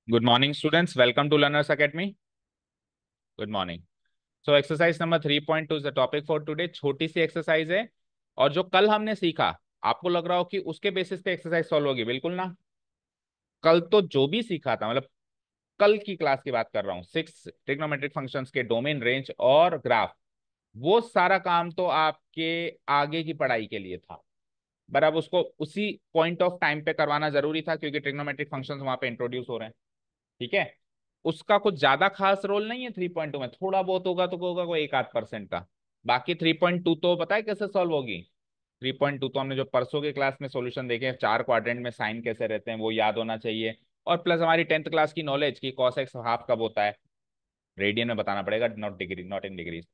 Good morning students, welcome to learners academy. Good morning. So exercise number 3.2 is the topic for today. छोटी सी exercise है और जो कल हमने सीखा आपको लग रहा हो कि उसके बेसिस पे एक्सरसाइज सॉल्व होगी, बिल्कुल ना। कल तो जो भी सीखा था, मतलब कल की क्लास की बात कर रहा हूँ, 6 ट्रिग्नोमेट्रिक फंक्शंस के डोमेन, रेंज और ग्राफ, वो सारा काम तो आपके आगे की पढ़ाई के लिए था। पर अब उसको उसी पॉइंट ऑफ टाइम पे करवाना जरूरी था क्योंकि ट्रिग्नोमेट्रिक फंक्शंस वहां पे इंट्रोड्यूस हो रहे हैं। ठीक है। उसका कुछ ज्यादा खास रोल नहीं है 3.2 में, थोड़ा बहुत होगा तो होगा कोई 1-8% का। बाकी 3.2 तो पता है कैसे सॉल्व होगी। 3.2 तो हमने जो परसों के क्लास में सॉल्यूशन देखे हैं, 4 क्वाड्रेंट में साइन कैसे रहते हैं वो याद होना चाहिए। और प्लस हमारी 10th क्लास की नॉलेज की कॉस एक्स हाफ कब होता है, रेडियन में बताना पड़ेगा, not degree, not in degrees.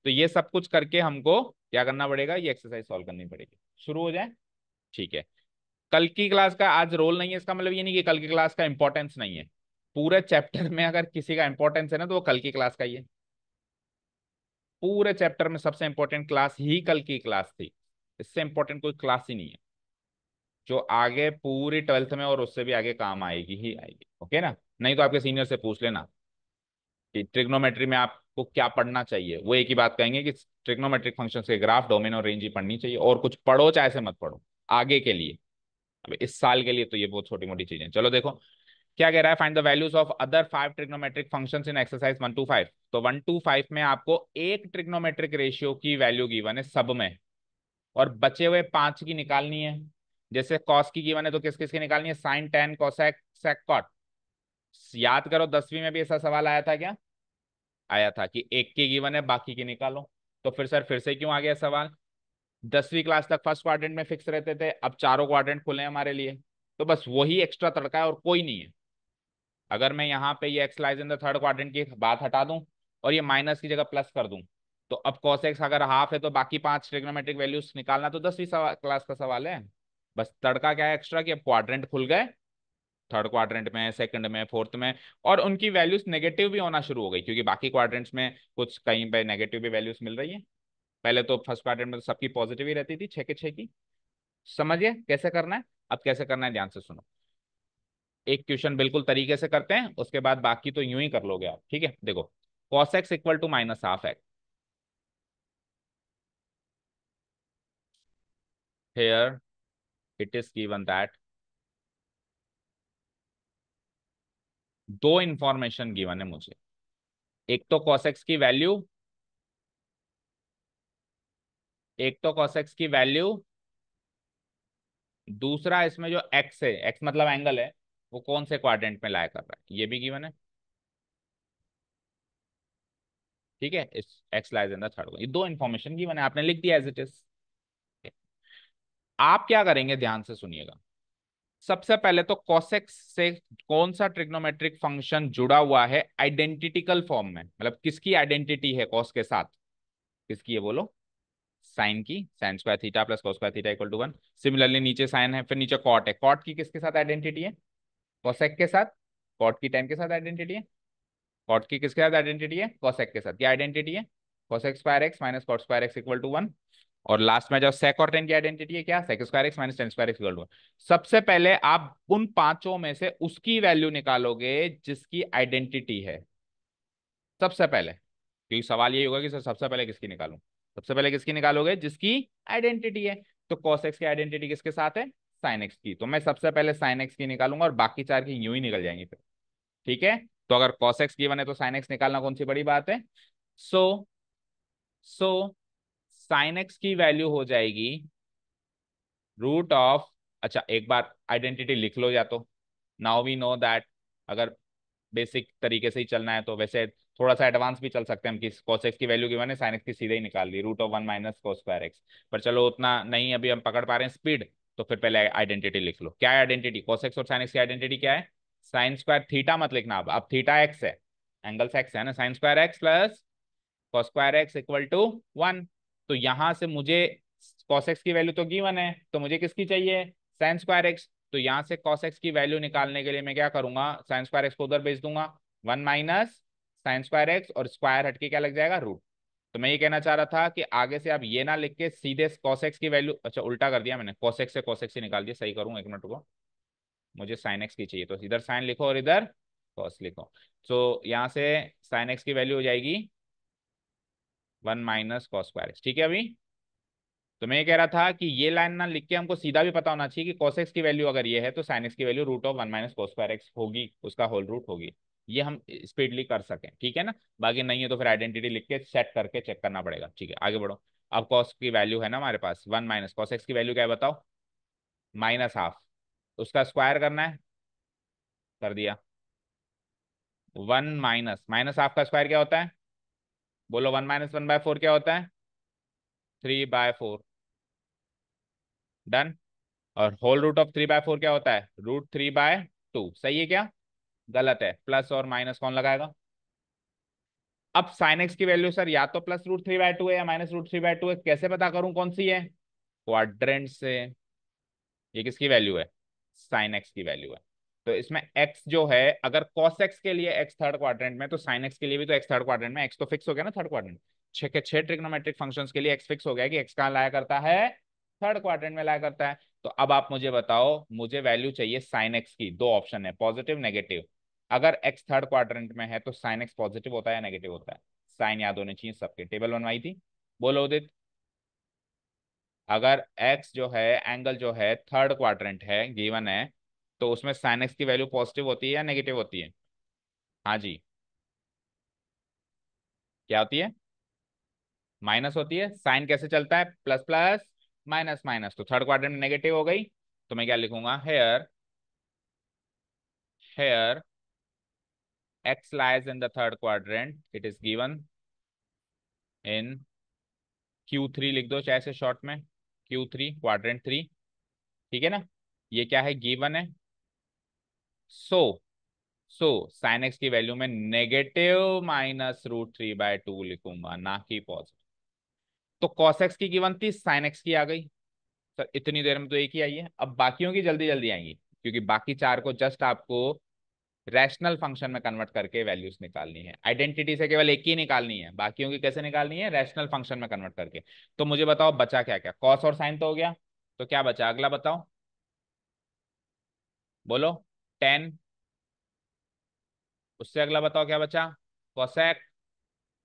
तो ये सब कुछ करके हमको क्या करना पड़ेगा, ये एक्सरसाइज सॉल्व करनी पड़ेगी। शुरू हो जाए। ठीक है। कल की क्लास का आज रोल नहीं है, इसका मतलब ये नहीं कि कल की क्लास का इंपॉर्टेंस नहीं है। पूरे चैप्टर में अगर किसी का इंपॉर्टेंस है ना तो वो कल की क्लास का ही है। पूरे चैप्टर में सबसे इंपॉर्टेंट क्लास ही कल की क्लास थी। इससे इंपॉर्टेंट कोई क्लास ही नहीं है जो आगे पूरी 12th में और उससे भी आगे काम आएगी ही आएगी। ओके ना। नहीं तो आपके सीनियर से पूछ लेना कि ट्रिग्नोमेट्री में आपको क्या पढ़ना चाहिए, वो एक ही बात कहेंगे कि ट्रिग्नोमेट्रिक फंक्शंस के ग्राफ, डोमेन और रेंज ही पढ़नी चाहिए, और कुछ पढ़ो चाहे से मत पढ़ो आगे के लिए। अब इस साल के लिए तो ये बहुत छोटी मोटी चीजें। चलो देखो क्या कह रहा है, find the values of other 5 trigonometric functions in exercise 1 to 5। तो 1 to 5 में आपको एक ट्रिग्नोमेट्रिक रेशियो की वैल्यू गिवन है सब में, और बचे हुए 5 की निकालनी है। जैसे कॉस की गिवन है तो किस किस की निकालनी है, साइन, टेन, कोसेक, सेक, कॉट। याद करो 10वीं में भी ऐसा सवाल आया था क्या, आया था कि एक की गिवन है बाकी की निकालो। तो फिर सर फिर से क्यों आ गया सवाल। 10वीं क्लास तक फर्स्ट क्वाड्रेंट में फिक्स रहते थे, अब चारों क्वाड्रेंट खुले हैं हमारे लिए। तो बस वही एक्स्ट्रा तड़का है और कोई नहीं है। अगर मैं यहाँ पे ये x lies in the third quadrant की बात हटा दूं और ये माइनस की जगह प्लस कर दूं, तो अब cos x अगर हाफ है तो बाकी 5 ट्रिग्नोमेट्रिक वैल्यूज निकालना तो 10वीं क्लास का सवाल है। बस तड़का क्या है एक्स्ट्रा, कि अब क्वाड्रेंट खुल गए, थर्ड क्वाड्रेंट में, सेकंड में, फोर्थ में, और उनकी वैल्यूज नेगेटिव भी होना शुरू हो गई क्योंकि बाकी क्वाड्रेंट्स में कुछ कहीं पे नेगेटिव भी वैल्यूज मिल रही है। पहले तो फर्स्ट क्वाड्रेंट में तो सबकी पॉजिटिव ही रहती थी, 6 के 6 की। समझिए कैसे करना है। अब कैसे करना है ध्यान से सुनो। एक क्वेश्चन बिल्कुल तरीके से करते हैं, उसके बाद बाकी तो यूं ही कर लोगे आप। ठीक है देखो, cos x equal to minus half x. Here it is given that, दो इंफॉर्मेशन गिवन है मुझे। एक तो cos x की वैल्यू, एक तो cos x की वैल्यू, दूसरा इसमें जो x है, x मतलब एंगल है, वो कौन से क्वाड्रेंट में लाया कर रहा है ये भी गिवन है। ठीक है, इस x lies in the third, ये दो इंफॉर्मेशन गिवन है, आपने लिख दिया एज इट इज। आप क्या करेंगे ध्यान से सुनिएगा। सबसे पहले तो cosec से कौन सा ट्रिग्नोमेट्रिक फंक्शन जुड़ा हुआ है आइडेंटिटिकल फॉर्म में, मतलब किसकी आइडेंटिटी है cos के साथ, किसकी है बोलो। साइन की, sine square theta plus cos square theta equal to 1। Similarly नीचे साइन है, फिर नीचे कॉट है, कॉट की किसके साथ आइडेंटिटी है, cosec के साथ। कॉट की tan के साथ आइडेंटिटी है, कॉट की किसके साथ आइडेंटिटी है, cosec के साथ। क्या आइडेंटिटी है, cosec square x minus cot square x equal to 1। और लास्ट में जब sec और tan की आइडेंटिटी है क्या, sec square x minus tan square x equal to 1। सबसे पहले आप उन पांचों में से उसकी वैल्यू निकालोगे जिसकी आइडेंटिटी है, सबसे पहले। क्योंकि सवाल यही होगा कि सर सबसे पहले किसकी निकालूं, सबसे पहले किसकी निकालोगे जिसकी आइडेंटिटी है। तो cos x की आइडेंटिटी किसके साथ है, sin x की, तो मैं सबसे पहले sin x की निकालूंगा और बाकी चार की यूं ही निकल जाएंगी फिर। ठीक है। तो अगर cos x गिवन है तो sin x निकालना कौन सी बड़ी बात है। सो सो sin x की वैल्यू हो जाएगी रूट ऑफ, अच्छा एक बार आइडेंटिटी लिख लो या तो। नाउ वी नो दैट, अगर बेसिक तरीके से ही चलना है तो वैसे थोड़ा सा एडवांस भी चल सकते हैं हम कि cos x की वैल्यू गिवन है, sin x की सीधे ही निकाल ली, root of 1 minus cos square x. पर चलो उतना नहीं अभी हम पकड़ पा रहे हैं स्पीड, तो फिर पहले आइडेंटिटी लिख लो। क्या है आइडेंटिटी, cos x और sin x की आइडेंटिटी क्या है, साइन स्क्वायर थीटा मत लिखना, अब थीटा एक्स है, एंगल्स एक्स है ना, sine square x plus cos square x equal to 1। तो यहां से मुझे cos x की वैल्यू तो गिवन है, तो मुझे किसकी चाहिए, साइन स्क्वायर एक्स। तो यहां से cos x की वैल्यू निकालने के लिए मैं क्या करूंगा, साइन स्क्वायर एक्स को उधर भेज दूंगा, 1 माइनस साइन स्क्वायर एक्स, और स्क्वायर हटके क्या लग जाएगा, रूट। तो मैं ये कहना चाह रहा था कि आगे से आप ये ना लिख के सीधे cos x की वैल्यू, अच्छा उल्टा कर दिया मैंने, cos x से cos x ही निकाल दिया, सही करूंगा एक मिनट को। मुझे साइन एक्स की चाहिए तो इधर साइन लिखो और इधर कॉस लिखो। तो यहाँ से साइन एक्स की वैल्यू हो जाएगी 1 - cos²x। ठीक है। अभी तो मैं ये कह रहा था कि ये लाइन ना लिख के हमको सीधा भी पता होना चाहिए कि cos x की वैल्यू अगर ये है तो sin x की वैल्यू √1 - cos²x होगी, उसका होल रूट होगी। ये हम स्पीडली कर सकें, ठीक है ना। बाकी नहीं है तो फिर आइडेंटिटी लिख के सेट करके चेक करना पड़ेगा। ठीक है, आगे बढ़ो। अब cos की वैल्यू है ना हमारे पास 1 - cos x की वैल्यू क्या है बताओ, -½ उसका स्क्वायर करना है, कर दिया। 1 - ½ का स्क्वायर क्या होता है, बोलो। 1 - 1/4 क्या होता है, 3/4। डन। और होल रूट ऑफ 3/4 क्या होता है, √3/2। सही है क्या, गलत है। प्लस और माइनस कौन लगाएगा। अब साइन एक्स की वैल्यू सर या तो +√3/2 है या -√3/2 है, कैसे पता करूं कौन सी है, क्वाड्रेंट से। ये किसकी वैल्यू है, साइन एक्स की वैल्यू है। तो इसमें x जो है, अगर cos x के लिए x थर्ड क्वाड्रेंट में, तो sin x के लिए भी तो x थर्ड क्वाड्रेंट में। x तो फिक्स हो गया ना थर्ड क्वाड्रेंट। छह के छह ट्रिग्नोमेट्रिक फंक्शंस के लिए x फिक्स हो गया कि x कहाँ लाया करता है, थर्ड क्वाड्रेंट में लाया करता है। तो अब आप मुझे बताओ, मुझे वैल्यू चाहिए sin x की। दो ऑप्शन है, पॉजिटिव नेगेटिव। अगर x थर्ड क्वाड्रेंट में है तो sin x पॉजिटिव होता है या नेगेटिव होता है, साइन याद होने चाहिए सबके। टेबल बनवाई थी, बोलो उदित। अगर x जो है, एंगल जो है थर्ड क्वाड्रेंट है, गिवन है, तो उसमें साइन एक्स की वैल्यू पॉजिटिव होती है या नेगेटिव होती है। हाँ जी, क्या होती है, माइनस होती है। साइन कैसे चलता है, प्लस प्लस माइनस माइनस, तो थर्ड क्वाड्रेंट में नेगेटिव हो गई। तो मैं क्या लिखूंगा, here here x lies in the third quadrant, it is given in Q3 लिख दो चाहे से शॉर्ट में, Q3 क्वाड्रेंट 3। ठीक है ना, ये क्या है, गिवन है। सो साइन एक्स की वैल्यू में नेगेटिव -√3/2 लिखूंगा, ना कि पॉजिटिव। तो कॉस एक्स की गिवन थी, साइन एक्स की आ गई। सर इतनी देर में तो एक ही आई है, अब बाकियों की जल्दी जल्दी आएंगी, क्योंकि बाकी चार को जस्ट आपको रैशनल फंक्शन में कन्वर्ट करके वैल्यूज निकालनी है। आइडेंटिटी से केवल एक ही निकालनी है, बाकियों की कैसे निकालनी है, रैशनल फंक्शन में कन्वर्ट करके। तो मुझे बताओ बचा क्या क्या, कॉस और साइन तो हो गया, तो क्या बचा अगला बताओ, बोलो। 10। उससे अगला बताओ क्या बचा, कॉसेक।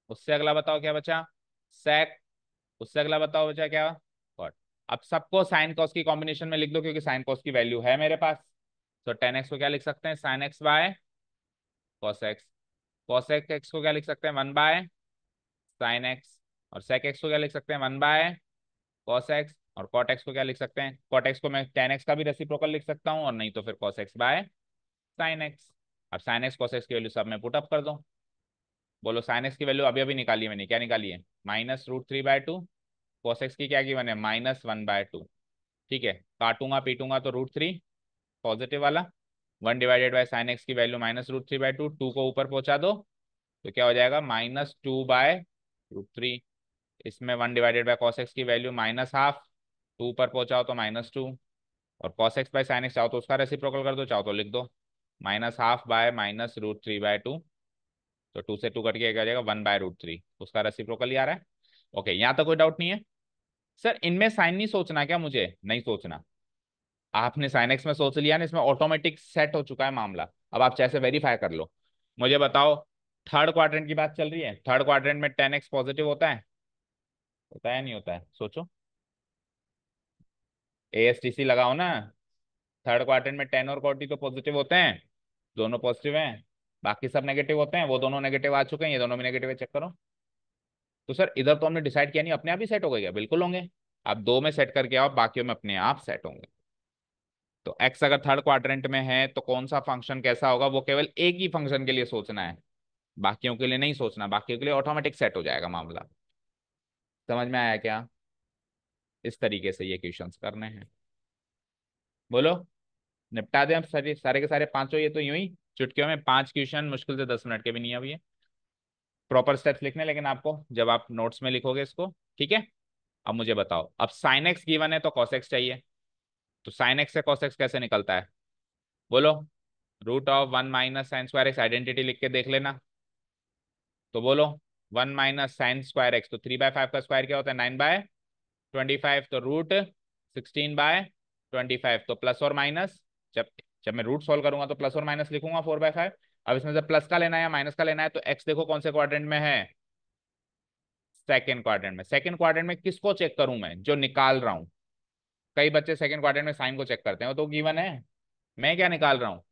उससे अगला बताओ क्या बचा, सेक। उससे अगला बताओ बचा क्या, कॉट। अब सबको साइन कॉस की कॉम्बिनेशन में लिख दो, क्योंकि साइन कॉस की वैल्यू है मेरे पास। तो 10x को क्या लिख सकते हैं, sign x by cos x. Cosec x को क्या लिख सकते हैं, 1/sin x। और सेक एक्स को क्या लिख सकते हैं, 1/cos x। और कॉट एक्स को क्या लिख सकते हैं, कॉट एक्स को मैं 10x का भी रेसिप्रोकल लिख सकता हूँ, और नहीं तो फिर cos x/sin x। अब sin x cos x की वैल्यू सब में पुट अप कर दो। बोलो साइन एक्स की वैल्यू अभी अभी निकाली है मैंने, क्या निकाली है, -√3/2। cos x की क्या गिवन है, -1/2। ठीक है, काटूंगा पीटूंगा तो √3 पॉजिटिव वाला, 1/sin x की वैल्यू -√3/2, 2 को ऊपर पहुंचा दो तो क्या हो जाएगा, -2/√3। इसमें 1/cos x की वैल्यू -½ 2 ऊपर पहुंचाओ तो -2। और cos x/sin x चाहो तो उसका रेसिप्रोकल कर दो, चाहो तो लिख दो -½ तो 2 से 2 कट के क्या हो जाएगा, 1/√3। उसका रेसिप्रोकल ही आ रहा है। ओके, यहाँ तक कोई डाउट नहीं है। सर इनमें साइन नहीं सोचना क्या, मुझे नहीं सोचना। आपने साइन एक्स में सोच लिया ना, इसमें ऑटोमेटिक सेट हो चुका है मामला। अब आप चाहे से वेरीफाई कर लो। मुझे बताओ, थर्ड क्वाड्रेंट की बात चल रही है, थर्ड क्वाड्रेंट में 10x पॉजिटिव होता है नहीं होता है, सोचो। ASTC लगाओ ना। थर्ड क्वाड्रेंट में 10 और 40 तो पॉजिटिव होते हैं, दोनों पॉजिटिव हैं। बाकी सब नेगेटिव होते हैं, वो दोनों नेगेटिव आ चुके हैं, ये दोनों भी नेगेटिव है, चेक करो। तो सर इधर तो हमने डिसाइड किया नहीं, अपने आप ही सेट हो गए क्या, बिल्कुल होंगे। आप दो में सेट करके आओ, बाकियों में अपने आप सेट होंगे। तो एक्स अगर थर्ड क्वाड्रेंट में है तो कौन सा फंक्शन कैसा होगा, वो केवल एक ही फंक्शन के लिए सोचना है, बाकियों के लिए नहीं सोचना। बाकियों के लिए ऑटोमेटिक सेट हो जाएगा मामला। समझ में आया क्या, इस तरीके से ये क्वेश्चंस करने हैं। बोलो, निपटा दें अब सारे सारे के सारे पांचों, ये तो यूं ही चुटकियों में 5 क्वेश्चन, मुश्किल से 10 मिनट के भी नहीं है अभी ये। प्रॉपर स्टेप्स लिखने लेकिन आपको, जब आप नोट्स में लिखोगे इसको। ठीक है, अब मुझे बताओ, अब साइन एक्स गिवन है तो कॉस एक्स चाहिए। तो साइन एक्स से कॉस एक्स कैसे निकलता है, बोलो। √1 - sin²x, आइडेंटिटी लिख के देख लेना। तो बोलो, 1 - sin²x, तो 3/5 का स्क्वायर क्या होता है, 9/25। तो √16/25, तो प्लस और माइनस, जब जब मैं रूट सॉल्व करूंगा तो प्लस और माइनस लिखूंगा 4/5। अब इसमें से प्लस का लेना है या माइनस का लेना है, तो एक्स देखो कौन से क्वाड्रेंट में है, सेकेंड क्वाड्रेंट में। सेकेंड क्वाड्रेंट में किसको चेक करूं मैं, जो निकाल रहा हूं। कई बच्चे सेकंड क्वाड्रेंट में साइन को चेक करते हैं, वो तो गिवन है। मैं क्या निकाल रहा हूँ,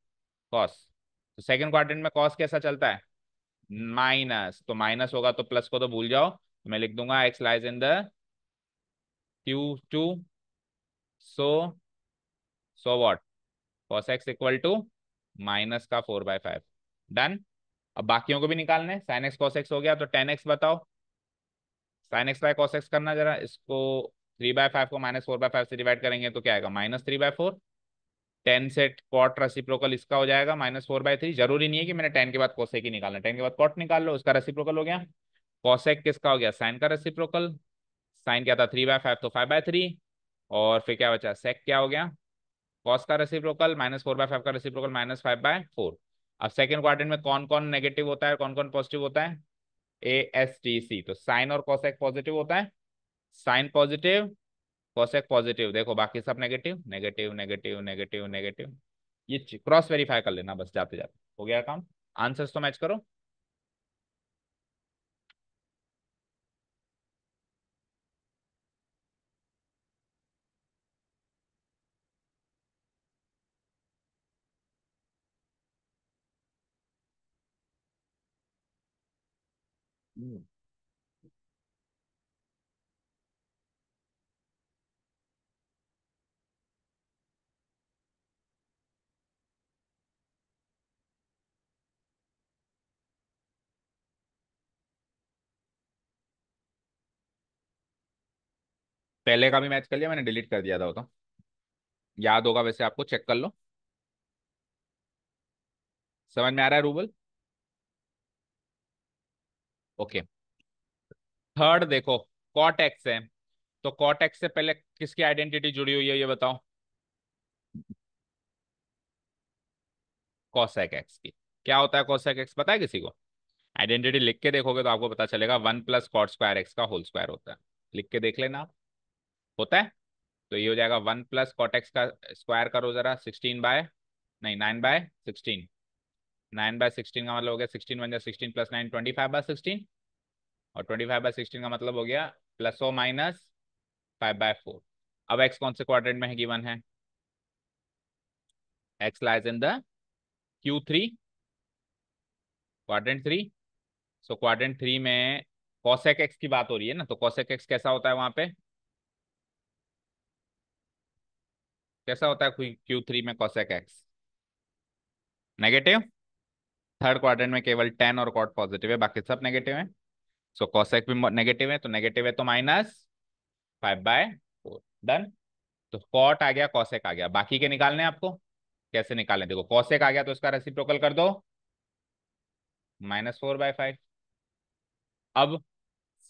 कॉस। तो सेकंड क्वाड्रेंट में कॉस कैसा चलता है, माइनस, तो माइनस होगा तो प्लस को तो भूल जाओ, तो मैं लिख दूंगा x lies in the Q2, so so what, cos x equal to minus का 4/5। डन। अब बाकियों को भी निकालने, साइन एक्स कॉस एक्स हो गया, तो टेन एक्स बताओ, sign x by cos x करना जरा इसको। 3/5 को -4/5 से डिवाइड करेंगे तो क्या आएगा, -3/4। टेन से कॉट रेसिप्रोकल इसका हो जाएगा -4/3। जरूरी नहीं है कि मैंने टेन के बाद कोसेक ही निकालना, टेन के बाद कॉट निकाल लो, उसका रेसिप्रोकल हो गया। कॉसेक किसका हो गया, साइन का रेसिप्रोकल। साइन क्या था 3/5, तो 5/3। और फिर क्या बचा, सेक क्या हो गया, कॉस का रेसिप्रोकल, -4/5 का रेसिप्रोकल, -5/4। अब सेकंड क्वाड्रेंट में कौन कौन नेगेटिव होता है, कौन कौन पॉजिटिव होता है, ASTC, तो साइन और कॉसेक पॉजिटिव होता है। साइन पॉजिटिव, कॉसेक पॉजिटिव, देखो बाकी सब negative negative negative negative negative. ये क्रॉस वेरीफाई कर लेना बस जाते जाते, हो गया काम। आंसर्स तो मैच करो। पहले का भी मैच कर लिया मैंने, डिलीट कर दिया था वो तो, याद होगा वैसे आपको, चेक कर लो। समझ में आ रहा है रूबल, ओके। थर्ड देखो, कॉट एक्स है, तो कॉट एक्स से पहले किसकी आइडेंटिटी जुड़ी हुई है ये बताओ, कॉसेक एक्स की। क्या होता है कॉसेक एक्स, पता है किसी को, आइडेंटिटी लिख के देखोगे तो आपको पता चलेगा, 1 + cot² x का होल स्क्वायर होता है। लिख के देख लेना आप, होता है। तो ये हो जाएगा 1 + cot x का स्क्वायर करो जरा, 16 नहीं 9/16। 9/16 का मतलब हो गया 16 बन जाए, 16 + 9 25/16। और 25/16 का मतलब हो गया ±5/4। अब एक्स कौन से क्वाड्रेंट में है, गिवन है, x lies in the Q3, quadrant 3। So quadrant 3 में कॉसेक एक्स की बात हो रही है ना, तो कॉसेक एक्स कैसा होता है वहां पे, कैसा होता है Q3 में cosec x, negative. Third quadrant में केवल टेन और कॉट पॉजिटिव है, बाकी सब नेगेटिव है। सो कॉसेक भी नेगेटिव है, तो नेगेटिव है तो -5/4। डन। तो कॉट आ गया, कॉसेक आ गया, बाकी के निकालने हैं आपको। कैसे निकालने, देखो कॉसेक आ गया तो इसका रेसिप्रोकल कर दो, -4/5। अब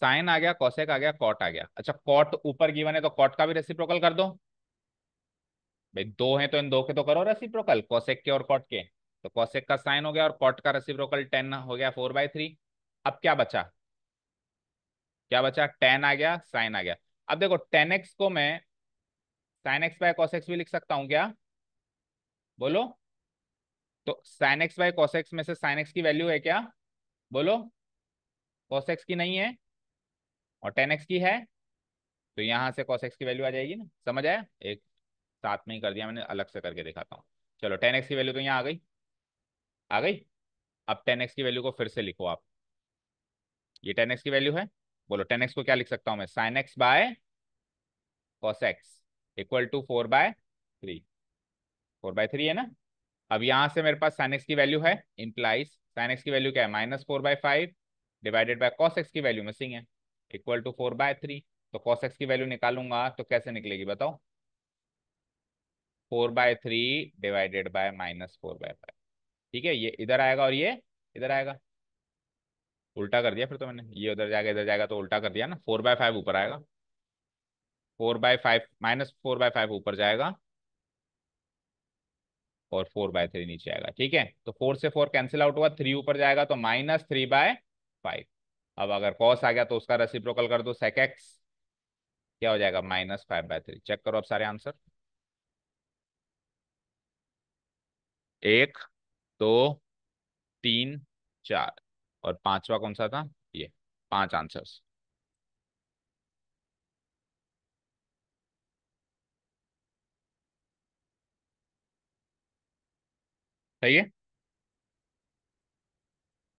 साइन आ गया, कॉसेक आ गया, कॉट आ गया। अच्छा कॉट ऊपर गिवन है तो कॉट का भी रेसिप्रोकल कर दो। भाई दो हैं तो इन दो के तो करो रेसिप्रोकल, कॉसेक के और कॉट के। तो कॉसेक का साइन हो गया और कॉट का रेसिप्रोकल 10 हो गया, 4/3। अब क्या बचा, क्या बचा, टेन आ गया, साइन आ गया। अब देखो 10x को मैं sine x by cos x भी लिख सकता हूँ क्या, बोलो। तो sine x by cos x में से साइन एक्स की वैल्यू है क्या, बोलो, कॉस एक्स की नहीं है और 10x की है, तो यहां से cos x की वैल्यू आ जाएगी ना, समझ आया। एक साथ में ही कर दिया मैंने, अलग से करके दिखाता हूँ। चलो 10x की वैल्यू तो यहाँ आ गई, आ गई। अब 10x की वैल्यू को फिर से लिखो आप, ये 10x की वैल्यू है। बोलो 10x को क्या लिख सकता हूँ मैं, sine x by cos x equal to 4/3। 4/3 है ना। अब यहाँ से मेरे पास साइन एक्स की वैल्यू है, इंप्लाइज साइन एक्स की वैल्यू क्या है, -4/5 डिवाइडेड बाय कॉस एक्स की वैल्यू मिसिंग है, इक्वल टू 4/3। तो कॉस एक्स की वैल्यू निकालूंगा तो कैसे निकलेगी बताओ, 4/3 डिवाइडेड बाय -4/5। ठीक है, ये इधर आएगा और ये इधर आएगा, उल्टा कर दिया फिर तो मैंने, ये उधर जाएगा इधर जाएगा तो उल्टा कर दिया ना, 4/5 ऊपर आएगा, 4/5 -4/5 ऊपर जाएगा और 4/3 नीचे आएगा। ठीक है, तो 4 से 4 कैंसिल आउट हुआ, 3 ऊपर जाएगा तो -3/5। अब अगर कॉस आ गया तो उसका रेसिप्रोकल कर दो, sec x क्या हो जाएगा, -5/3। चेक करो अब सारे आंसर, 1, 2, तीन, चार, और पांचवा कौन सा था? ये। पांच आंसर्स। सही है।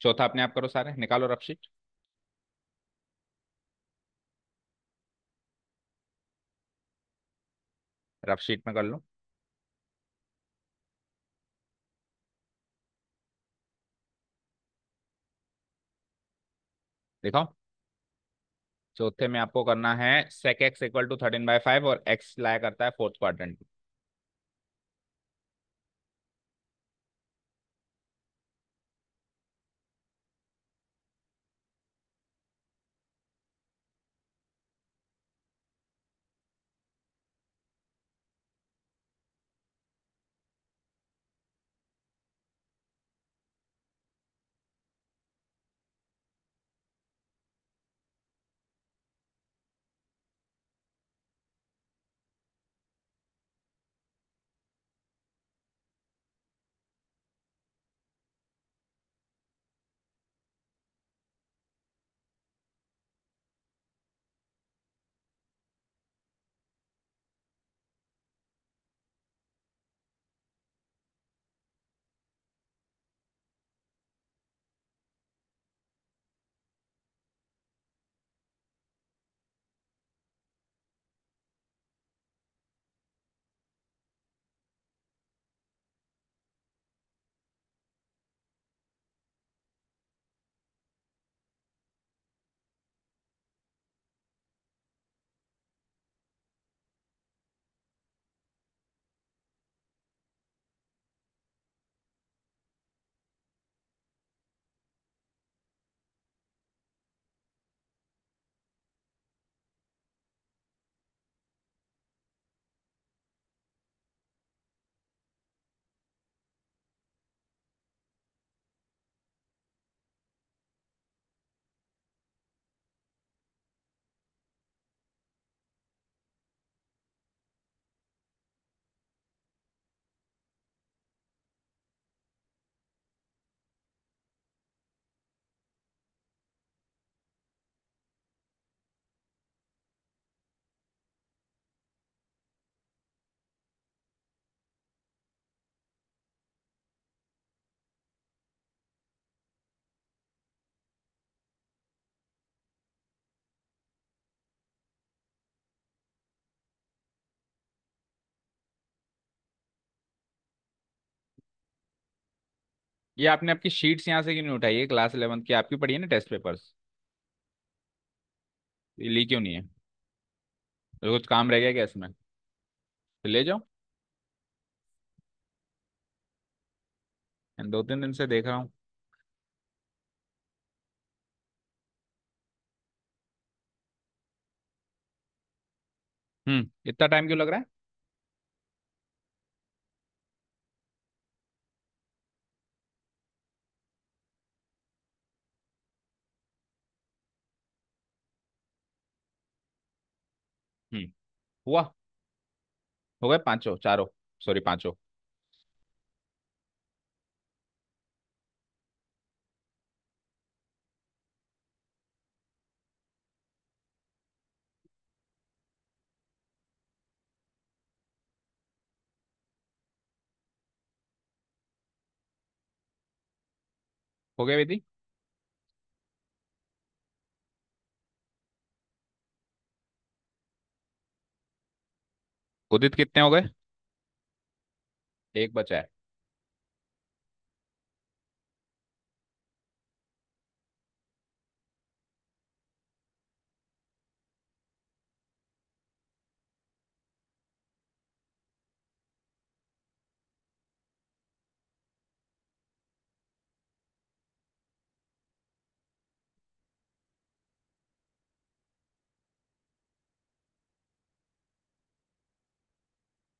चौथा अपने आप करो, सारे निकालो रफ शीट। रफ शीट में कर लो। दिखाओ। चौथे में आपको करना है sec x इक्वल टू 13/5 और x लाया करता है फोर्थ क्वाड्रेंट। ये आपने आपकी शीट्स यहाँ से क्यों नहीं उठाई है? क्लास 11 की आपकी पढ़ी है ना टेस्ट पेपर्स। ये ली क्यों नहीं है? तो कुछ काम रह गया क्या इसमें? तो ले जाओ। दो तीन दिन से देख रहा हूँ। इतना टाइम क्यों लग रहा है? हम्म। हुआ। हो गए पांचों चारों। सॉरी, पांचों। हो गए विधि। उदित कितने हो गए? एक बचा है।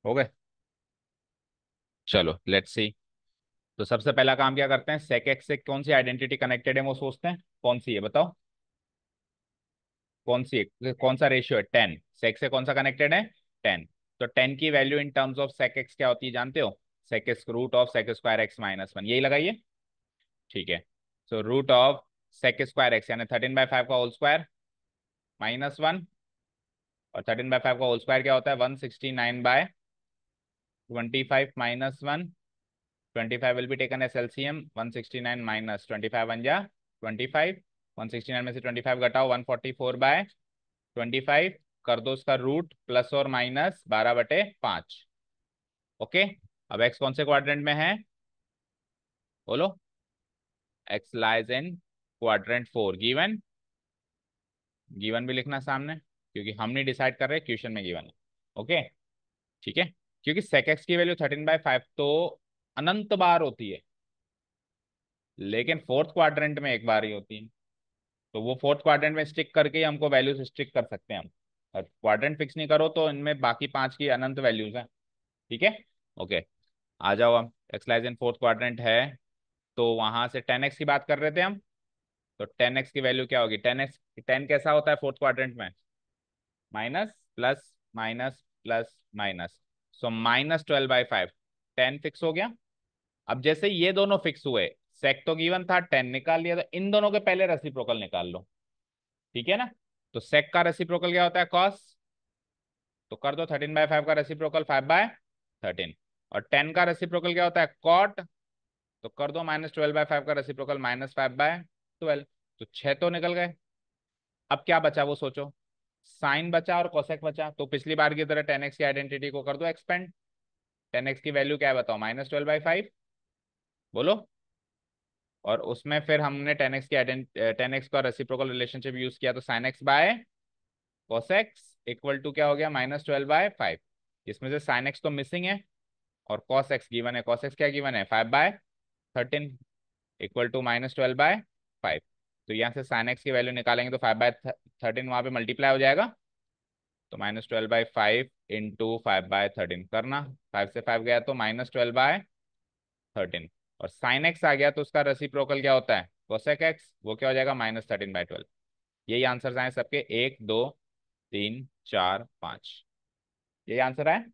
हो गए। चलो लेट्स सी। तो सबसे पहला काम क्या करते हैं? sec x से कौन सी आइडेंटिटी कनेक्टेड है वो सोचते हैं। कौन सी है बताओ? कौन सी है? कौन सा रेशियो है? 10। sec से कौन सा कनेक्टेड है? 10। तो 10 की value in terms of sec x क्या होती है जानते हो? sec x root of sec square x minus one, यही लगाइए। ठीक है। So root of sec square x यानी 13/5 का होल स्क्वायर -1, और 13/5 का होल स्क्वायर क्या होता है 169/25 -1, 25 will be taken S LCM, 169 minus 25 बन जा 25, 169 में से 25 घटाओ 144/25, कर दो उसका रूट प्लस और माइनस 12/5। ओके, अब एक्स कौन से क्वाड्रेंट में है बोलो। एक्स लाइज इन क्वाड्रेंट 4, गिवन, गिवन भी लिखना सामने क्योंकि हम नहीं डिसाइड कर रहे, क्वेश्चन में गिवन है। ओके, ठीक है, क्योंकि sec x की वैल्यू 13/5 तो अनंत बार होती है, लेकिन फोर्थ क्वाड्रेंट में एक बार ही होती है। तो वो फोर्थ क्वाड्रेंट में स्टिक करके ही हमको वैल्यूज स्टिक कर सकते हैं हम। और क्वाड्रेंट फिक्स नहीं करो तो इनमें बाकी 5 की अनंत वैल्यूज हैं। ठीक है, ओके, आ जाओ। हम x lies in fourth quadrant है, तो वहां से 10x की बात कर रहे थे हम। तो 10x की वैल्यू क्या होगी, 10x, 10 कैसा होता है फोर्थ क्वाड्रेंट में, minus plus minus plus minus, so -12/5, 10 fix हो गया। अब जैसे ये दोनों फिक्स हुए, सेक तो गिवन था 10 निकाल लिया, तो इन दोनों के पहले रेसिप्रोकल निकाल लो। ठीक है ना, तो सेक का रेसिप्रोकल क्या होता है कॉस, तो कर दो 13/5 का रेसिप्रोकल 5/13, और 10 का रेसिप्रोकल क्या होता है कॉट, तो कर दो -12/5 का रेसिप्रोकल -5/12, तो 6 तो निकल गए। अब क्या बचा वो सोचो, साइन बचा और कोसेक बचा, तो पिछली बार की तरह 10x की आइडेंटिटी को कर दो एक्सपेंड। 10x की वैल्यू क्या है बताओ, -12/5 बोलो, और उसमें फिर हमने 10x की 10x का रेसिप्रोकल रिलेशनशिप यूज किया, तो sine x by cosec x equal to क्या हो गया -12/5। इसमें से साइन एक्स तो मिसिंग है और कॉस एक्स गिवन है, कॉस एक्स क्या गिवन है 5/13 इक्वल टू -12/5। तो यहाँ से साइन एक्स की वैल्यू निकालेंगे तो 5/13 वहां पे मल्टीप्लाई हो जाएगा, तो -12/5 इंटू 5/13 करना, 5 से 5 गया तो -12/13, और साइन एक्स आ गया तो उसका रेसिप्रोकल क्या होता है कोसेक एक्स, वो क्या हो जाएगा -13/12। यही आंसर आए सबके, 1 2 3 4 5, यही आंसर है।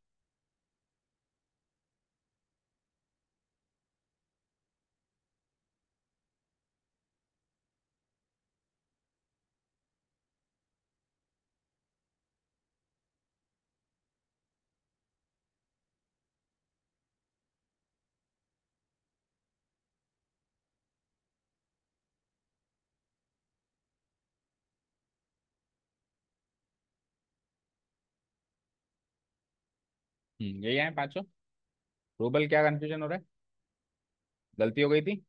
यही है पांचों। रूबल क्या कंफ्यूजन हो रहा है, गलती हो गई थी,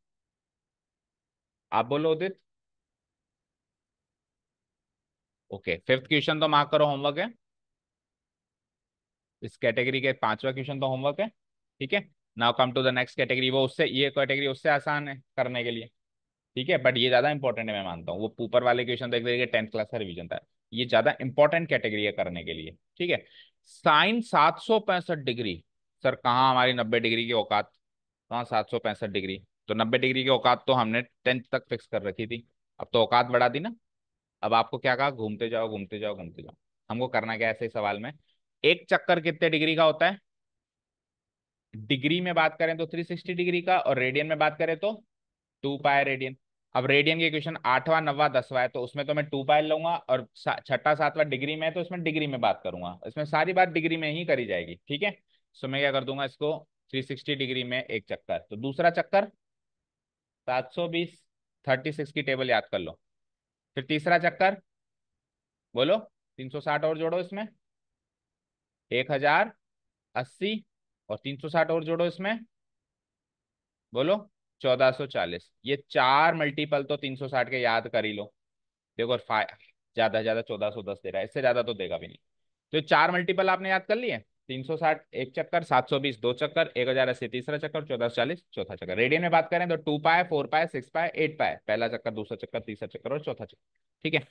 आप बोलो उदित। ओके, फिफ्थ क्वेश्चन तो मार्क करो, होमवर्क है। इस कैटेगरी के पांचवा क्वेश्चन तो होमवर्क है। ठीक है, now come to the next category, वो उससे, ये कैटेगरी उससे आसान है करने के लिए। ठीक है, बट ये ज्यादा इंपॉर्टेंट है, मैं मानता हूँ। वो ऊपर वाले क्वेश्चन देख देखिए 10th क्लास का रिवीजन था, ये ज्यादा इंपॉर्टेंट कैटेगरी है करने के लिए। ठीक है, साइन 765 डिग्री, सर कहाँ हमारी 90 डिग्री की औकात, कहाँ 765 डिग्री, तो 90 डिग्री की औकात तो हमने 10th तक फिक्स कर रखी थी, अब तो औकात बढ़ा दी ना। अब आपको क्या कहा, घूमते जाओ घूमते जाओ घूमते जाओ। हमको करना क्या है ऐसे सवाल में, एक चक्कर कितने डिग्री का होता है, डिग्री में बात करें तो 360 डिग्री का, और रेडियन में बात करें तो 2 पाई रेडियन। अब रेडियन की क्वेश्चन 8वां 9वां 10वां है, तो उसमें तो मैं 2 पाई लूंगा, और छठा 7वां डिग्री में है तो इसमें डिग्री में बात करूंगा, इसमें सारी बात डिग्री में ही करी जाएगी। ठीक है, सो मैं क्या कर दूंगा इसको, 360 डिग्री में एक चक्कर, तो दूसरा चक्कर 720, 36 की टेबल याद कर लो। फिर तीसरा चक्कर बोलो, 360 और जोड़ो इसमें, 1080, और 360 और जोड़ो इसमें, बोलो 1440। ये चार मल्टीपल तो 360 के याद कर ही लो। देखो ज्यादा से ज्यादा 1410 दे रहा है, इससे ज्यादा तो देगा भी नहीं। तो ये चार मल्टीपल आपने याद कर लिए, 360 एक चक्कर, 720 दो चक्कर, 1080 तीसरा चक्कर, 1440 चौथा चक्कर। रेडियन में बात करें तो 2 पाई 4 पाई 6 पाई 8 पाई, पहला चक्कर दूसरा चक्कर तीसरा चक्कर और चौथा चक्कर। ठीक है,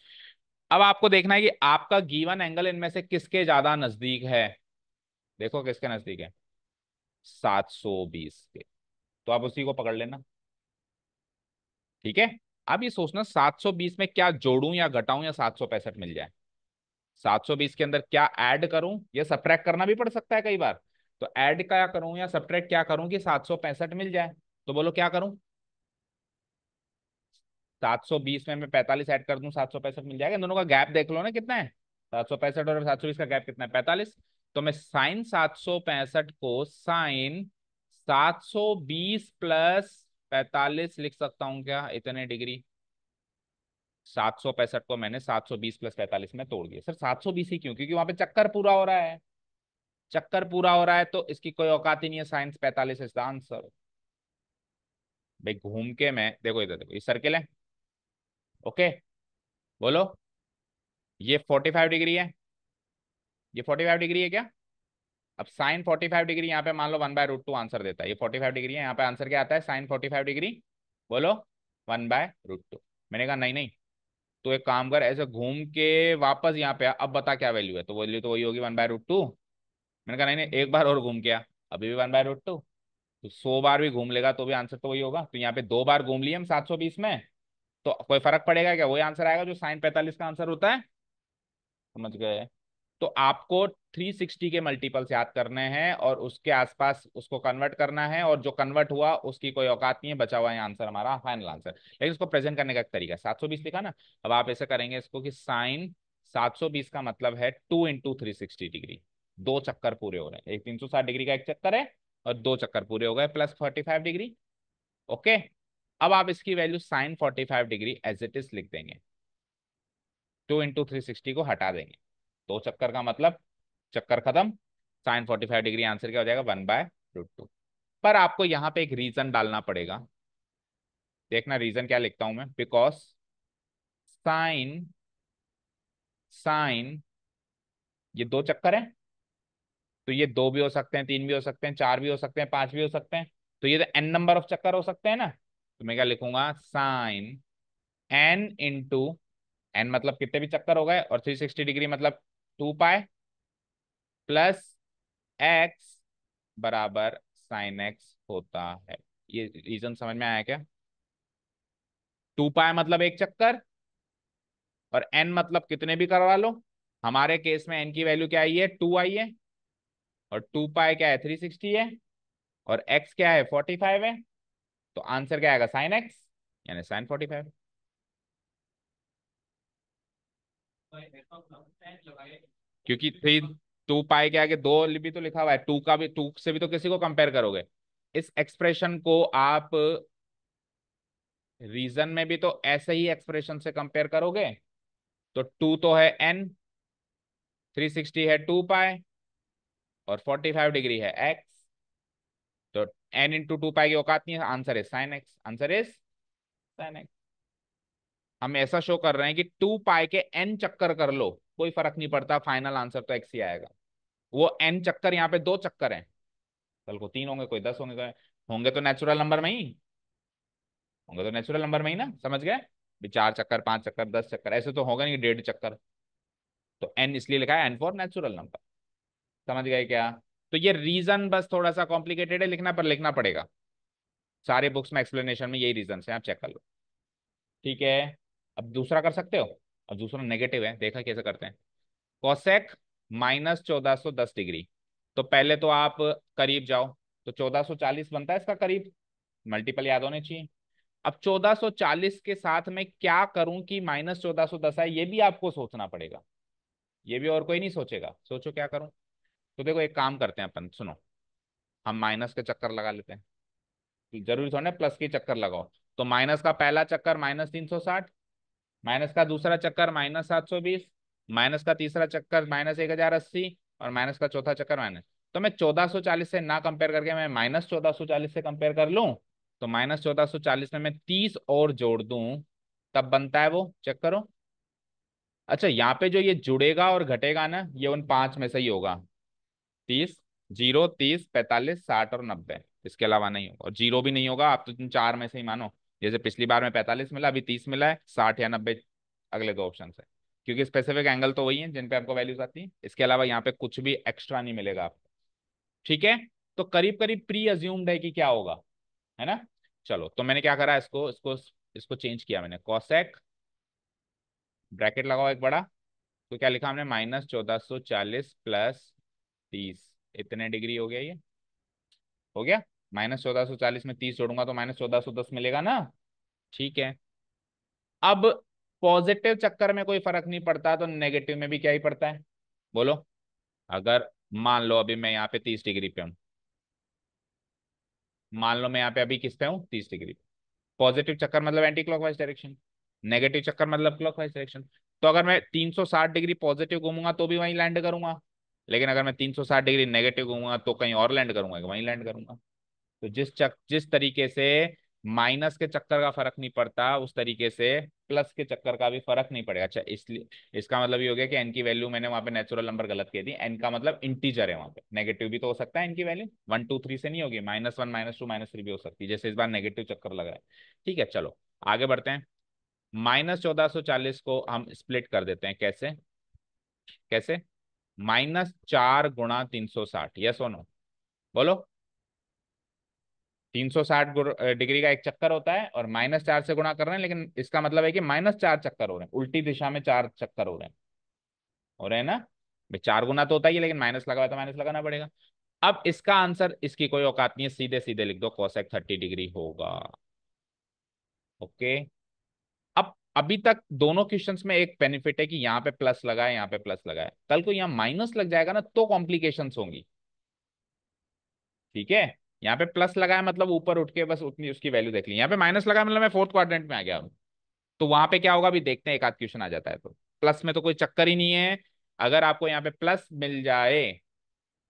अब आपको देखना है कि आपका गिवन एंगल इनमें से किसके ज्यादा नजदीक है। देखो किसके नजदीक है, 720 के, तो आप उसी को पकड़ लेना। ठीक है, अब ये सोचना 720 में क्या जोड़ूं या घटाऊं या 765 मिल जाए, 720 के अंदर क्या ऐड करूं, ये सब्ट्रैक्ट करना भी पड़ सकता है कई बार, तो ऐड क्या करूं या सब्ट्रैक्ट क्या करूं कि 765 मिल जाए, तो बोलो क्या करूं। 720 में मैं 45 ऐड कर दूं, 765 मिल जाएगा। इन दोनों का गैप देख लो ना कितना है, 765 और 720 का गैप कितना है, 45। तो मैं साइन 765 को साइन 720 प्लस 45 लिख सकता हूँ क्या, इतने डिग्री। 765 को मैंने 720 प्लस 45 में तोड़ दिया। सर 720 ही क्यों, क्योंकि वहां पे चक्कर पूरा हो रहा है, चक्कर पूरा हो रहा है तो इसकी कोई औकात ही नहीं है, साइंस 45 इज द आंसर। भाई घूम के मैं, देखो इधर देखो, ये सर्किल है, ओके, बोलो, ये 45 डिग्री है, ये 45 डिग्री है क्या। अब साइन 45 डिग्री यहाँ पे मान लो 1/√2 आंसर देता है, ये 45 डिग्री है, यहाँ पे आंसर क्या आता है, साइन 45 डिग्री, बोलो 1/√2। मैंने कहा नहीं नहीं, तो एक काम कर, ऐसे घूम के वापस यहाँ पे आ, अब बता क्या वैल्यू है, तो वैल्यू तो वही होगी 1/√2। मैंने कहा नहीं नहीं, एक बार और घूम के आ, अभी भी 1/√2। तो 100 बार भी घूम लेगा तो भी आंसर तो वही होगा। तो यहाँ पे 2 बार घूम लिए हम 720 में, तो कोई फर्क पड़ेगा क्या, वही आंसर आएगा जो साइन 45 का आंसर होता है। समझ गए। तो आपको 360 के मल्टीपल्स याद करने हैं और उसके आसपास उसको कन्वर्ट करना है, और जो कन्वर्ट हुआ उसकी कोई औकात नहीं है, बचा हुआ है आंसर हमारा फाइनल आंसर। लेकिन इसको प्रेजेंट करने का एक तरीका, 720 लिखा ना, अब आप ऐसे करेंगे इसको कि साइन 720 का मतलब है 2 × 360 डिग्री, दो चक्कर पूरे हो रहे हैं, एक 360 डिग्री का एक चक्कर है और दो चक्कर पूरे हो गए, प्लस 45 डिग्री। ओके, अब आप इसकी value sine 45 degree as it is लिख देंगे, 2 × 360 को हटा देंगे, दो चक्कर का मतलब चक्कर खत्म, साइन 45 डिग्री आंसर क्या हो जाएगा, 1/√2। पर आपको यहाँ पे एक रीजन डालना पड़ेगा, देखना रीजन क्या लिखता हूं मैं, बिकॉज साइन साइन ये दो चक्कर है, तो ये दो भी हो सकते हैं, तीन भी हो सकते हैं, चार भी हो सकते हैं, पांच भी हो सकते हैं, तो ये तो एन नंबर ऑफ चक्कर हो सकते हैं ना। तो मैं क्या लिखूंगा, साइन एन इंटू, एन मतलब कितने भी चक्कर हो गए, और 360 डिग्री मतलब 2 पाई प्लस एक्स बराबर साइन एक्स होता है। ये रीजन समझ में आया क्या। 2 पाई मतलब एक चक्कर, और एन मतलब कितने भी करवा लो, हमारे केस में एन की वैल्यू क्या आई है, 2 आई है, और 2 पाई क्या है, 360 है, और एक्स क्या है, 45 है, तो आंसर क्या आएगा, साइन एक्स, यानी साइन 45। क्योंकि 2 पाई के आगे दो भी तो लिखा हुआ है, टू का भी, टू से भी तो किसी को कंपेयर करोगे। इस एक्सप्रेशन को आप रीजन में भी तो ऐसे ही एक्सप्रेशन से कंपेयर करोगे, तो टू तो है एन, 360 है 2 पाई, और 45 डिग्री है एक्स, तो एन इंटू 2 पाई की औकात नहीं है, आंसर है sine x, answer is sine x. हम ऐसा शो कर रहे हैं कि 2 पाई के एन चक्कर कर लो, कोई फर्क नहीं पड़ता, फाइनल आंसर तो एक्स ही आएगा। वो एन चक्कर, यहाँ पे दो चक्कर हैं, कल को 3 होंगे, कोई 10 होंगे, होंगे तो नेचुरल नंबर में ही, होंगे तो नेचुरल नंबर में ही ना, समझ गए भी, 4 चक्कर, 5 चक्कर, 10 चक्कर, ऐसे तो होगा नहीं 1.5 चक्कर। तो एन इसलिए लिखा है एन फॉर नेचुरल नंबर, समझ गए क्या। तो ये रीजन बस थोड़ा सा कॉम्प्लिकेटेड है लिखना, पर लिखना पड़ेगा, सारे बुक्स में एक्सप्लेनेशन में यही रीजन है, आप चेक कर लो, ठीक है। अब दूसरा कर सकते हो, अब दूसरा नेगेटिव है, देखा कैसे करते हैं, कोसेक -1410 डिग्री। तो पहले तो आप करीब जाओ, तो 1440 बनता है इसका करीब, मल्टीपल याद होने चाहिए। अब 1440 के साथ में क्या करूं कि -1410 आए, ये भी आपको सोचना पड़ेगा, ये भी और कोई नहीं सोचेगा, सोचो क्या करूं। तो देखो एक काम करते हैं अपन, सुनो, हम माइनस के चक्कर लगा लेते हैं, जरूरी थोड़ा ना प्लस के चक्कर लगाओ। तो माइनस का पहला चक्कर -360, माइनस का दूसरा चक्कर -720, माइनस का तीसरा चक्कर -1080, और माइनस का चौथा चक्कर माइनस। तो मैं 1440 से ना कंपेयर करके मैं -1440 से कंपेयर कर लूं, तो -1440 में मैं 30 और जोड़ दूं, तब बनता है वो, चेक करो। अच्छा यहाँ पे जो ये जुड़ेगा और घटेगा ना, ये उन पांच में से ही होगा, 30, 0, 30, 45, 60 और 90, इसके अलावा नहीं होगा, और जीरो भी नहीं होगा, आप तो तुम चार में से ही मानो, जैसे पिछली बार में 45 मिला, अभी 30 मिला है, 60 या 90 अगले दो ऑप्शन है, क्योंकि स्पेसिफिक एंगल तो वही है जिन पे आपको वैल्यूज आती है, इसके अलावा यहाँ पे कुछ भी एक्स्ट्रा नहीं मिलेगा आपको, ठीक है। तो करीब करीब प्री अज्यूम्ड है कि क्या होगा, है ना। चलो तो मैंने क्या करा, इसको इसको इसको चेंज किया मैंने, कॉसेक, ब्रैकेट लगाओ एक बड़ा, तो क्या लिखा हमने, -1440 प्लस 30, इतने डिग्री हो गया ये, हो गया। -1440 में 30 जोड़ूंगा तो -1410 मिलेगा ना, ठीक है। अब पॉजिटिव चक्कर में कोई फर्क नहीं पड़ता तो नेगेटिव में भी क्या ही पड़ता है, बोलो। अगर मान लो अभी मैं यहाँ पे 30 डिग्री पे हूँ, मान लो मैं यहाँ पे अभी किस पे हूँ, 30 डिग्री। पॉजिटिव चक्कर मतलब एंटी क्लॉकवाइज डायरेक्शन, नेगेटिव चक्कर मतलब क्लॉकवाइज डायरेक्शन। तो अगर मैं 360 डिग्री पॉजिटिव घूमूंगा तो भी वहीं लैंड करूंगा, लेकिन अगर मैं 360 डिग्री नेगेटिव घूमूंगा तो कहीं और लैंड करूंगा कि वहीं लैंड करूंगा। तो जिस तरीके से माइनस के चक्कर का फर्क नहीं पड़ता, उस तरीके से प्लस के चक्कर का भी फर्क नहीं पड़ेगा। अच्छा, इसलिए इसका मतलब ये हो गया कि एन की वैल्यू मैंने वहां पे नेचुरल नंबर गलत कह दी, एन का मतलब इंटीजर है, वहां पे नेगेटिव भी तो हो सकता है, एन की वैल्यू 1 2 3 से नहीं होगी, -1 -2 -3 भी हो सकती है, जैसे इस बार नेगेटिव चक्कर लगा है। ठीक है, चलो आगे बढ़ते हैं। -1440 को हम स्प्लिट कर देते हैं, कैसे कैसे, -4 × 360, यस और नो, बोलो। 360 डिग्री का एक चक्कर होता है और -4 से गुणा कर रहे हैं, लेकिन इसका मतलब है कि -4 चक्कर हो रहे हैं, उल्टी दिशा में 4 चक्कर हो रहे हैं ना भाई। 4 गुना तो होता ही है, लेकिन माइनस लगा हुआ तो माइनस लगाना पड़ेगा। अब इसका आंसर, इसकी कोई औकात नहीं है, सीधे सीधे लिख दो, कोसेक 30 डिग्री होगा। ओके। अब अभी तक दोनों क्वेश्चंस में एक बेनिफिट है कि यहाँ पे प्लस लगा है, यहाँ पे प्लस लगा है, कल को यहाँ माइनस लग जाएगा ना तो कॉम्प्लिकेशंस होंगी। ठीक है, यहाँ पे प्लस लगा है मतलब ऊपर उठ के बस उतनी उसकी वैल्यू देख ली, यहाँ पे माइनस लगा है मतलब मैं फोर्थ क्वाड्रेंट में आ गया हूँ। तो वहां पे क्या होगा अभी देखते हैं, एक आध क्वेश्चन आ जाता है तो। प्लस में तो कोई चक्कर ही नहीं है, अगर आपको यहाँ पे प्लस मिल जाए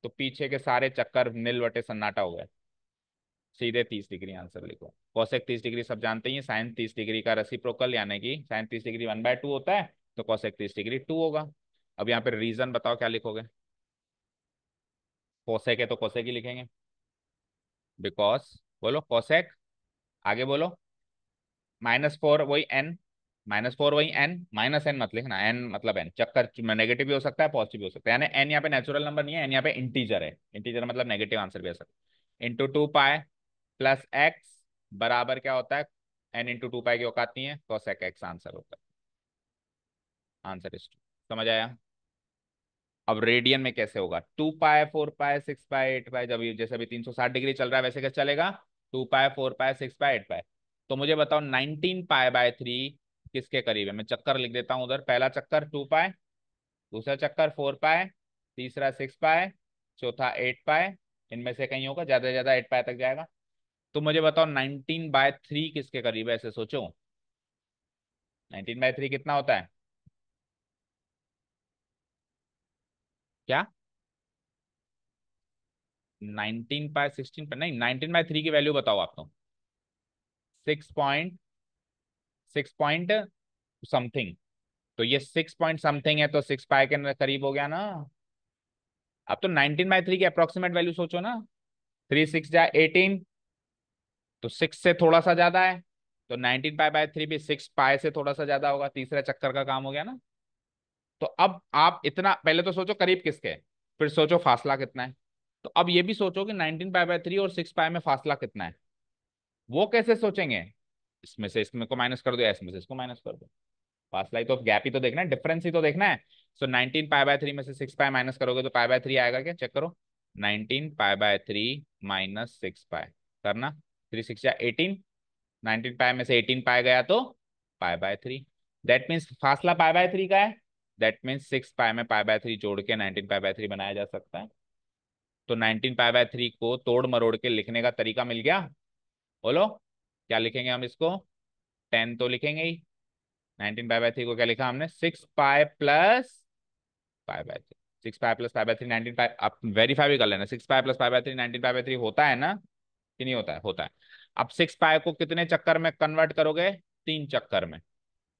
तो पीछे के सारे चक्कर नील वटे सन्नाटा हो गए। सीधे 30 डिग्री आंसर लिखो। कोसेक 30 डिग्री सब जानते ही, साइन 30 डिग्री का रेसिप्रोकल, यानी कि साइन 30 डिग्री 1/2 होता है, तो कोसेक 30 डिग्री 2 होगा। अब यहाँ पे रीजन बताओ क्या लिखोगे। कोसेक है तो कोसेक ही लिखेंगे, बिकॉज, बोलो कोसेक, आगे बोलो। -4 वही एन, -4 वही एन, माइनस एन मत लिखना, एन मतलब एन, चक्कर नेगेटिव भी हो सकता है पॉजिटिव भी हो सकता है, यानी एन यहाँ पे नेचुरल नंबर नहीं है, एन यहाँ पे इंटीजर है, इंटीजर मतलब नेगेटिव आंसर भी आ सकता है। ×2 पाई प्लस एक्स बराबर क्या होता है, एन ×2 पाई की औकात नहीं है, cosec x आंसर होता है, आंसर इज 2। समझ आया। अब रेडियन में कैसे होगा, 2 पाई 4 पाई 6 पाई 8 पाई, जब जैसे अभी 360 डिग्री चल रहा है वैसे क्या चलेगा, 2 पाई 4 पाई 6 पाई 8 पाई। तो मुझे बताओ 19 पाई/3 किसके करीब है, मैं चक्कर लिख देता हूं उधर, पहला चक्कर 2 पाई, दूसरा चक्कर 4 पाई, तीसरा 6 पाई, चौथा 8 पाई, इनमें से कहीं होगा, ज्यादा से ज्यादा 8 पाई तक जाएगा। तो मुझे बताओ 19/3 किसके करीब है, ऐसे सोचो। 19/3 कितना होता है, क्या, 19/16 पर नहीं, 19/3 की वैल्यू बताओ आप तो, 6 पॉइंट समथिंग। तो ये 6 पॉइंट समथिंग है तो 6 पाई के करीब हो गया ना। अब तो 19/3 की अप्रोक्सीमेट वैल्यू सोचो ना, 3 6 जा 18, तो 6 से थोड़ा सा ज्यादा है, तो 19 पाई/3 भी 6 पाई से थोड़ा सा ज्यादा होगा, तीसरा चक्कर का काम हो गया ना। तो अब आप इतना पहले तो सोचो करीब किसके है, फिर सोचो फासला कितना है। तो अब ये भी सोचो कि 19 पाई/3 और 6 पाई में फासला कितना है, वो कैसे सोचेंगे, इसमें से इसमें को माइनस कर दो या इसमें से इसको माइनस कर दो, फासला ही तो, गैप ही तो देखना है, डिफरेंस ही तो देखना है। सो 19 पाई/3 में से 6 पाई माइनस करोगे तो पाई/3 आएगा क्या, चेक करो। 19 पाई/3 -6 पाई करना, 3 6 जा 18, 19 पाई में से 18 पाई गया तो पाई/3, दैट मीन्स फासला पाई/3 का है, दैट मीन्स 6 पाई में पाई/3 जोड़ के 19 पाई/3 बनाया जा सकता है। तो 19 पाई/3 को तोड़ मरोड़ के लिखने का तरीका मिल गया, बोलो क्या लिखेंगे हम इसको, 10 तो लिखेंगे ही। 19 पाई/3 को क्या लिखा हमने, 6 पाई प्लस पाई/3, 6 पाई प्लस पाई/3 19 पाई, आप वेरीफाई भी कर लेना, 6 पाई प्लस पाई/3 19 पाई/3 होता है ना कि नहीं होता है, होता है। अब 6 पाई को कितने चक्कर में कन्वर्ट करोगे, 3 चक्कर में,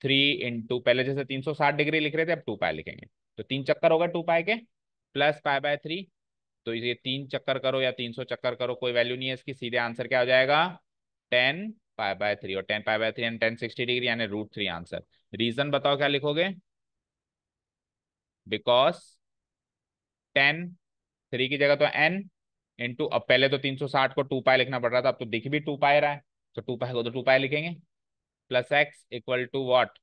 3 × पहले जैसे 360 डिग्री लिख रहे थे अब 2 पाई लिखेंगे, तो 3 चक्कर होगा 2 पाई के, प्लस पाई/3, तो ये 3 चक्कर करो या 300 चक्कर करो कोई वैल्यू नहीं है इसकी, सीधे आंसर क्या हो जाएगा, 10 पाई/3, और 10 पाई/3 एंड 10 60 डिग्री यानी √3 आंसर। रीजन बताओ क्या लिखोगे, बिकॉज 10, 3 की जगह तो n इंटू, अब पहले तो 360 को 2 पाई लिखना पड़ रहा था, अब तो दिख भी 2 पाई रहा है, तो 2 पाई को तो 2 पाई लिखेंगे, plus x equal to what,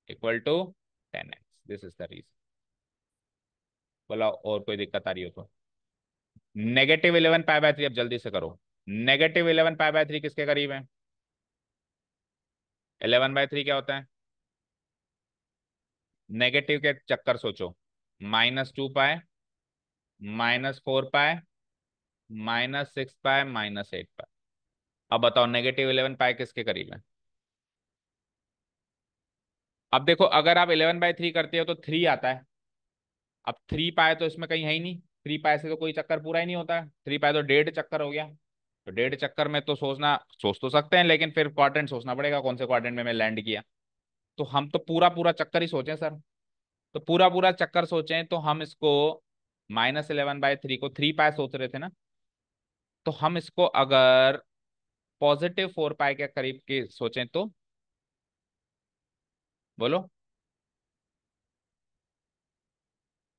equal to 10x, this is the reason. बोला और कोई दिक्कत आ रही हो तो। -11 पाई/3, अब जल्दी से करो, -11 पाई/3 किसके करीब है, 11/3 क्या होता है? नेगेटिव के चक्कर सोचो। -2 पाए, -4 पाए, -6 पाए, -8 पाए। अब बताओ -11 पाए किसके करीब है? अब देखो, अगर आप 11/3 करते हो तो 3 आता है। अब 3 पाए तो इसमें कहीं है ही नहीं, 3 पाए से तो कोई चक्कर पूरा ही नहीं होता है, 3 पाए तो 1.5 चक्कर हो गया। तो 1.5 चक्कर में तो सोच तो सकते हैं, लेकिन फिर क्वाड्रेंट सोचना पड़ेगा कौन से क्वाड्रेंट में मैं लैंड किया। तो हम तो पूरा पूरा चक्कर ही सोचें सर। तो पूरा पूरा चक्कर सोचें तो हम इसको -11/3 को 3 पाए सोच रहे थे ना, तो हम इसको अगर +4 पाए के करीब की सोचें तो बोलो।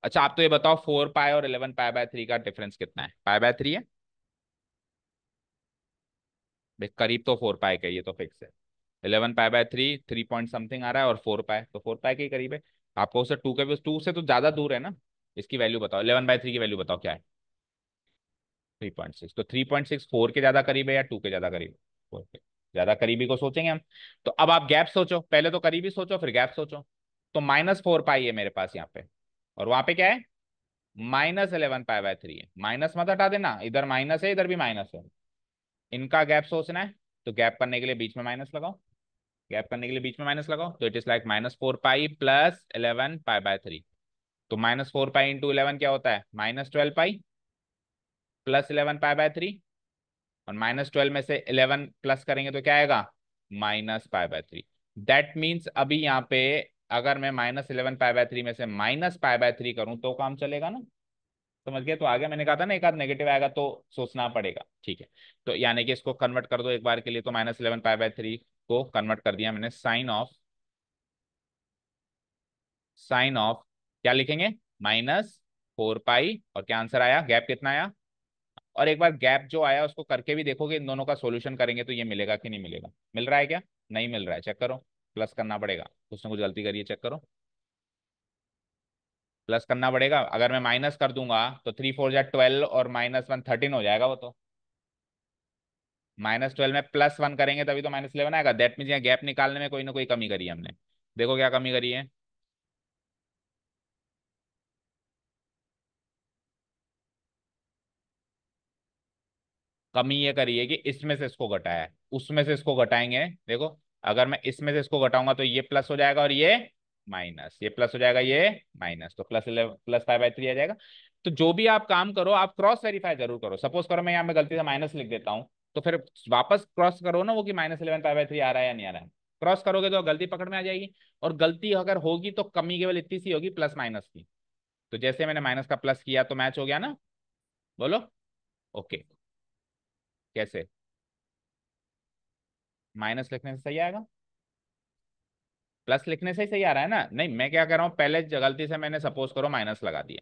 अच्छा आप तो ये बताओ, 4 पाए और 11 पाए/3 का डिफरेंस कितना है? पाए/3 है। देख, करीब तो 4 पाए का ही, ये तो फिक्स है। 11 पाए/3 3 पॉइंट समथिंग आ रहा है, और 4 पाए तो 4 पाए के ही करीब है। आपको उसे 2 के भी, 2 से तो ज्यादा दूर है ना। इसकी वैल्यू बताओ, 11/3 की वैल्यू बताओ क्या है? 3.6। तो 3.6 4 के ज्यादा करीब है या 2 के ज्यादा करीब है? 4 के ज्यादा करीबी को सोचेंगे हम। तो अब आप गैप सोचो, पहले तो करीबी सोचो फिर गैप सोचो। तो -4 पाई है मेरे पास यहाँ पे, और वहां पे क्या है? -11 पाए/3 है। माइनस मत हटा देना, इधर माइनस है इधर भी माइनस है। इनका गैप सोचना है, तो गैप करने के लिए बीच में माइनस लगाओ। गैप करने के लिए बीच में माइनस लगाओ, तो it is like -4 pi plus 11 पाए/3। तो -4 पाई इंटू 11 क्या होता है? -12 पाई प्लस 11 पाए/3। और -12 में से 11 प्लस करेंगे तो क्या आएगा? -पाए/3। दैट मीन्स अभी यहाँ पे अगर मैं -11 पाए/3 में से -पाए/3 करूं तो काम चलेगा ना। समझ गए? तो आगे मैंने कहा था ना, एक आध नेगेटिव आएगा तो सोचना पड़ेगा, ठीक है। तो यानी कि इसको कन्वर्ट कर दो एक बार के लिए, तो -11 पाए/3 को कन्वर्ट कर दिया मैंने साइन ऑफ क्या लिखेंगे? -4 पाई, और क्या आंसर आया? गैप कितना आया? और एक बार गैप जो आया उसको करके भी देखोगे, इन दोनों का सॉल्यूशन करेंगे तो ये मिलेगा कि नहीं मिलेगा? मिल रहा है क्या? नहीं मिल रहा है, चेक करो। प्लस करना पड़ेगा, कुछ ना कुछ गलती करिए, चेक करो। प्लस करना पड़ेगा। अगर मैं माइनस कर दूंगा तो 3 4 जा 12 और -1 13 हो जाएगा वो तो। -12 में +1 करेंगे तभी तो -11 आएगा। दैट मीन्स यहाँ गैप निकालने में कोई ना कोई कमी करी है हमने। देखो क्या कमी करी है। कमी ये करी है कि इसमें से इसको घटाया है, उसमें से इसको घटाएंगे। देखो, अगर मैं इसमें से इसको घटाऊंगा तो ये प्लस हो जाएगा और ये माइनस, ये प्लस हो जाएगा ये माइनस, तो +5/3 आ जाएगा। तो जो भी आप काम करो, आप क्रॉस वेरीफाई जरूर करो। सपोज करो मैं यहाँ पे गलती से माइनस लिख देता हूँ, तो फिर वापस क्रॉस करो ना वो, कि -11 पाई/3 आ रहा है या नहीं आ रहा है। क्रॉस करोगे तो गलती पकड़ में आ जाएगी। और गलती अगर होगी तो कमी केवल इतनी सी होगी, प्लस माइनस की। तो जैसे मैंने माइनस का प्लस किया तो मैच हो गया ना। बोलो। ओके। कैसे? माइनस लिखने से सही आएगा? प्लस लिखने से ही सही आ रहा है ना? नहीं, मैं क्या कर रहा हूँ, पहले गलती से मैंने सपोज करो माइनस लगा दिया।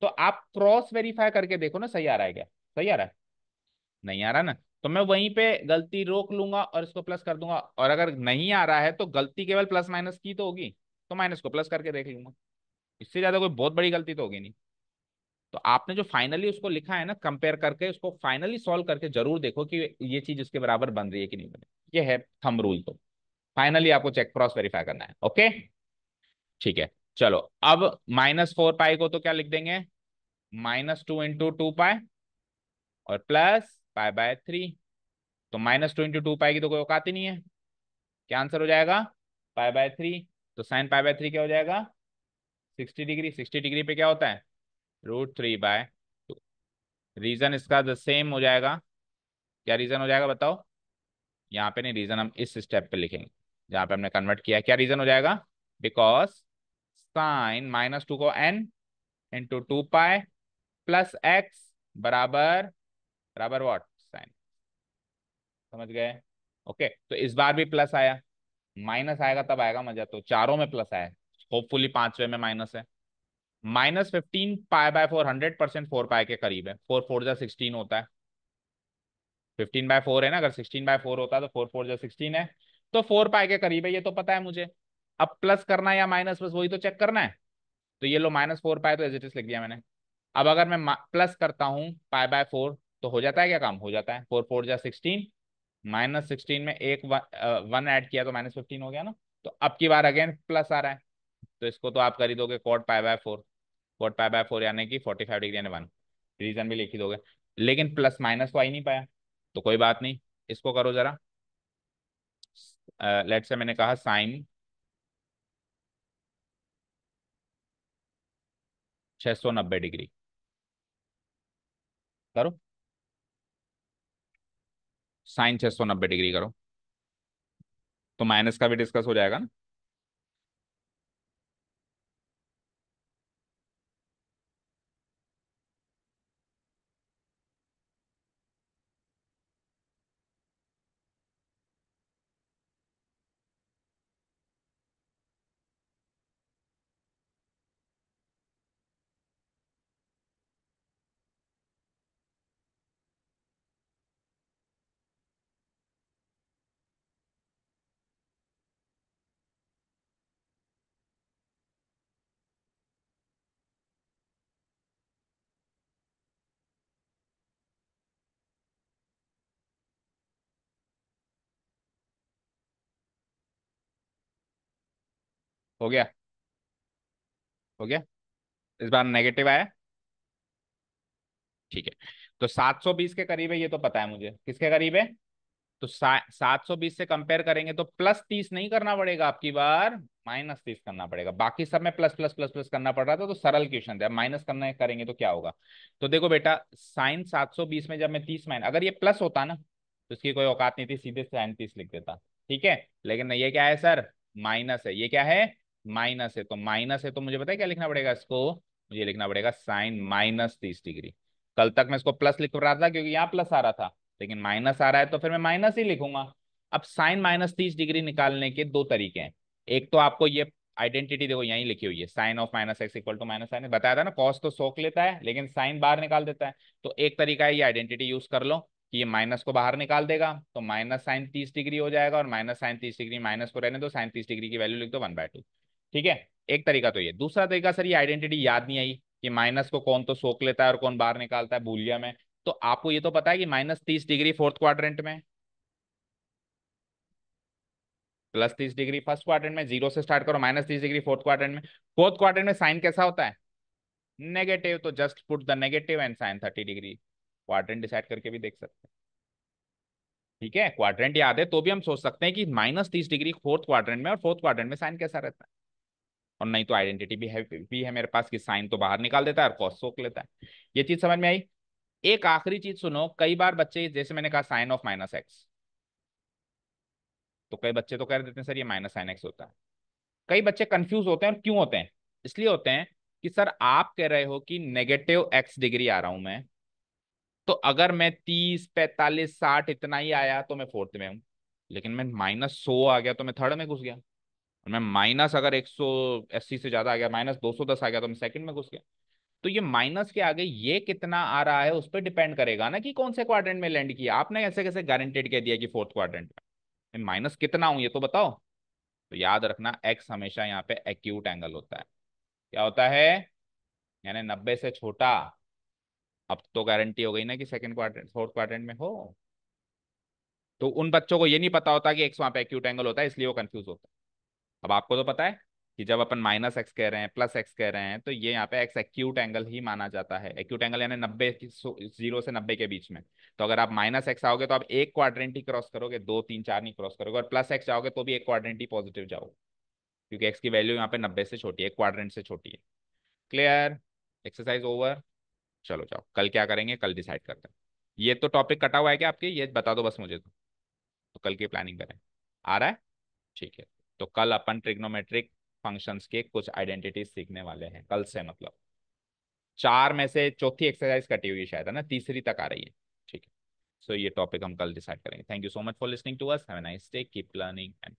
तो आप क्रॉस वेरीफाई करके देखो ना, सही आ रहा है क्या? सही आ रहा है? नहीं आ रहा ना, तो मैं वहीं पे गलती रोक लूंगा और इसको प्लस कर दूंगा। और अगर नहीं आ रहा है तो गलती केवल प्लस माइनस की तो होगी, तो माइनस को प्लस करके देख लूंगा। इससे ज्यादा कोई बहुत बड़ी गलती तो होगी नहीं। तो आपने जो फाइनली उसको लिखा है ना, कंपेयर करके उसको फाइनली सॉल्व करके जरूर देखो कि ये चीज इसके बराबर बन रही है कि नहीं बन रही। ये है थंब रूल। तो फाइनली आपको चेक क्रॉस वेरीफाई करना है। ओके, ठीक है। चलो, अब -4 पाई को तो क्या लिख देंगे? -2 × 2 पाई और +पाई/3। तो -2 × 2 पाई की तो कोई औकात ही नहीं है। क्या आंसर हो जाएगा? पाई/3। तो sin पाई/3 क्या हो जाएगा? 60 डिग्री। 60 डिग्री पे क्या होता है? √3/2। रीजन इसका द सेम हो जाएगा। क्या रीजन हो जाएगा बताओ? यहाँ पे नहीं, रीजन हम इस स्टेप पे लिखेंगे जहाँ पे हमने कन्वर्ट किया। क्या रीजन हो जाएगा? बिकॉज साइन -2 को n × 2 पाई +x बराबर बराबर व्हाट? साइन। समझ गए? ओके, तो इस बार भी प्लस आया। माइनस आएगा तब आएगा मजा, तो चारों में प्लस आया। होपफुली पांचवे में माइनस है। -15 पाई/4 100% 4 पाई के करीब है। 4 4 जा 16 होता है। 15/4 है ना, अगर 16/4 होता है तो 4 4 जा 16 है। तो 4 पाई के करीब है, ये तो पता है मुझे। अब प्लस करना है या माइनस, बस वही तो चेक करना है। तो ये लो, -4 पाई तो एज इट इज लिख दिया मैंने। अब अगर मैं प्लस करता हूँ पाई/4 तो हो जाता है क्या काम? हो जाता है। 4 4 जा 16 -16 में एक वन ऐड किया तो -15 हो गया ना। तो अब की बार अगेन प्लस आ रहा है, तो इसको तो आप कर ही दोगे cot π/4। cot π/4 यानी कि 45 डिग्री यानी 1। रीजन भी लिख ही दोगे, लेकिन प्लस माइनस तो आ ही नहीं पाया, तो कोई बात नहीं। इसको करो जरा। लेट से मैंने कहा साइन 690 डिग्री करो। साइन 690 डिग्री करो, तो माइनस का भी डिस्कस हो जाएगा ना। हो गया, हो गया। इस बार नेगेटिव आया, ठीक है। तो 720 के करीब है, ये तो पता है मुझे किसके करीब है। तो 720 से कंपेयर करेंगे तो +30 नहीं करना पड़ेगा, आपकी बार -30 करना पड़ेगा। बाकी सब में प्लस प्लस प्लस प्लस करना पड़ रहा था, तो सरल क्वेश्चन था। माइनस करना करेंगे तो क्या होगा। तो देखो बेटा, साइन 720 में जब मैं 30 माइन, अगर ये प्लस होता ना तो इसकी कोई औकात नहीं थी, सीधे साइन 30 लिख देता। ठीक है, लेकिन ये क्या है सर, माइनस है। ये क्या है, माइनस है। तो माइनस है तो मुझे पता है क्या लिखना पड़ेगा इसको, मुझे लिखना पड़ेगा साइन -30 डिग्री। कल तक मैं इसको प्लस लिख रहा था क्योंकि यहाँ प्लस आ रहा था, लेकिन माइनस आ रहा है तो फिर मैं माइनस ही लिखूंगा। अब साइन -30 डिग्री निकालने के दो तरीके हैं। एक तो आपको ये आइडेंटिटी देखो यहीं लिखी हुई है, sine of -x equal to -sin। बताया था ना, कॉस तो सोख लेता है लेकिन साइन बाहर निकाल देता है। तो एक तरीका है ये आइडेंटिटी यूज कर लो कि ये माइनस को बाहर निकाल देगा, तो -sin 30 डिग्री हो जाएगा, और -sin 30 डिग्री माइनस को रहने दो, sin 30 डिग्री की वैल्यू लिख दो 1/2। ठीक है, एक तरीका तो ये। दूसरा तरीका सर, ये आइडेंटिटी याद नहीं आई कि माइनस को कौन तो सोख लेता है और कौन बाहर निकालता है, भूल गया मैं। तो आपको ये तो पता है कि -30 डिग्री फोर्थ क्वाड्रेंट में, +30 डिग्री फर्स्ट क्वाड्रेंट में, जीरो से स्टार्ट करो, -30 डिग्री फोर्थ क्वाड्रेंट में। फोर्थ क्वाड्रेंट में साइन कैसा होता है, नेगेटिव। तो just put the negative and sine 30 degree. Quadrant decide करके भी देख सकते हैं। ठीक है, क्वाड्रेंट याद है तो भी हम सोच सकते हैं कि -30 डिग्री फोर्थ क्वाड्रेंट में और फोर्थ क्वाड्रेंट में साइन कैसा रहता है। और नहीं तो आइडेंटिटी भी है मेरे पास कि साइन तो बाहर निकाल देता है और कॉस सोख लेता है। ये चीज समझ में आई। एक आखिरी चीज सुनो, कई बार बच्चे, जैसे मैंने कहा साइन ऑफ -x, तो कई बच्चे तो कह देते हैं सर ये -sin x होता है। कई बच्चे कंफ्यूज होते हैं, और क्यों होते हैं, इसलिए होते हैं कि सर आप कह रहे हो कि -x डिग्री आ रहा हूं मैं, तो अगर मैं 30 45 60 इतना ही आया तो मैं फोर्थ में हूं, लेकिन मैं -100 आ गया तो मैं थर्ड में घुस गया, और मैं माइनस अगर 180 से ज्यादा आ गया, -210 आ गया तो मैं सेकंड में घुस गया। तो ये माइनस के आगे ये कितना आ रहा है उस पर डिपेंड करेगा ना कि कौन से क्वाड्रेंट में लैंड किया आपने। ऐसे कैसे गारंटेड कह दिया कि फोर्थ क्वाड्रेंट में माइनस कितना हूं, ये तो बताओ। तो याद रखना, एक्स हमेशा यहाँ पे एक्यूट एंगल होता है। क्या होता है, यानी 90 से छोटा। अब तो गारंटी हो गई ना कि सेकंड क्वाड्रेंट फोर्थ क्वाड्रेंट में हो। तो उन बच्चों को ये नहीं पता होता कि एक्स वहां पे एक्यूट एंगल होता है, इसलिए वो कंफ्यूज होता है। अब आपको तो पता है कि जब अपन -x कह रहे हैं, +x कह रहे हैं, तो ये यहाँ पे एक्स एक्यूट एंगल ही माना जाता है। एक्यूट एंगल यानी 90 0 से 90 के बीच में। तो अगर आप -x आओगे तो आप एक क्वाड्रेंट ही क्रॉस करोगे, 2 3 4 नहीं क्रॉस करोगे। और +x जाओगे तो भी एक क्वाड्रेंट ही पॉजिटिव जाओगे, क्योंकि एक्स की वैल्यू यहाँ पे 90 से छोटी है, एक क्वाड्रेंट से छोटी है। Clear, exercise over. चलो जाओ, कल क्या करेंगे कल डिसाइड करते हैं। ये तो टॉपिक कटा हुआ है क्या आपके, ये बता दो बस मुझे। तो कल की प्लानिंग करें, आ रहा है, ठीक है। तो कल अपन ट्रिग्नोमेट्रिक फंक्शंस के कुछ आइडेंटिटीज सीखने वाले हैं कल से, मतलब चार में से चौथी एक्सरसाइज कटी हुई है शायद, है ना, तीसरी तक आ रही है। ठीक है, सो ये टॉपिक हम कल डिसाइड करेंगे। Thank you so much for listening to us, have a nice day, keep learning and